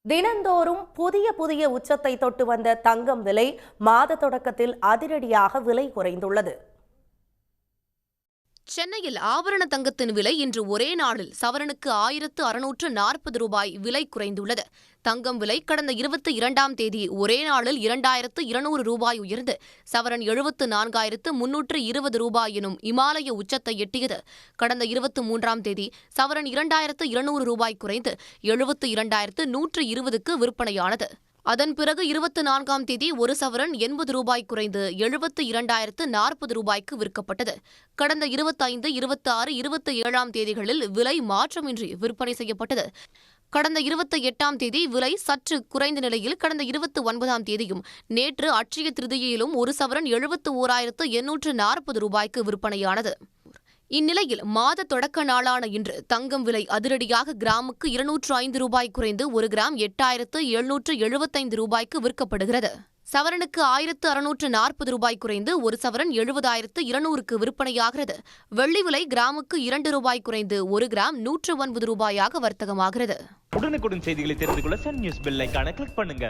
தினந்தோறும் புதிய புதிய உச்சத்தை தொட்டு வந்த தங்கம் விலை மாத தொடக்கத்தில் அதிரடியாக விலை குறைந்துள்ளது. சென்னையில் ஆபரண தங்கத்தின் விலை இன்று ஒரே நாளில் சவரனுக்கு 1640 ரூபாய் விலை குறைந்துள்ளது. தங்கம் விலை கடந்த 22ஆம் தேதி ஒரே நாளில் 2200 ரூபாய் உயர்ந்து சவரன் 74,320 ரூபாய் எனும் இமாலய உச்சத்தை எட்டியது. கடந்த 23ஆம் தேதி சவரன் 2200 ரூபாய் குறைந்து 72,120க்கு விற்பனையானது. அதன் பிறகு 24ஆம் தேதி ஒரு சவரன் 80 ரூபாய் குறைந்து 72,040 ரூபாய்க்கு விற்கப்பட்டது. கடந்த 25, 26, 27ஆம் தேதிகளில் விலை மாற்றமின்றி விற்பனை செய்யப்பட்டது. கடந்த 28ஆம் தேதி விலை சற்று குறைந்த நிலையில் கடந்த 29ஆம் தேதியும் நேற்று அட்சய திருதியிலும் ஒரு சவரன் 71,840 ரூபாய்க்கு விற்பனையானது. இந்நிலையில் மாத தொடக்க நாளான இன்று தங்கம் விலை அதிரடியாக கிராமுக்கு 205 ரூபாய் குறைந்து ஒரு கிராம் 8,775 ரூபாய்க்கு விற்கப்படுகிறது. சவரனுக்கு 1,640 ரூபாய் குறைந்து ஒரு சவரன் 70,200க்கு விற்பனையாகிறது. வெள்ளி விலை கிராமுக்கு 2 ரூபாய் குறைந்து ஒரு கிராம் 109 ரூபாயாக வர்த்தகமாகிறது. உடனுக்குடன் செய்திகளை தெரிந்து கொள்ள சன் நியூஸ் பெல் ஐகானை கிளிக் பண்ணுங்க.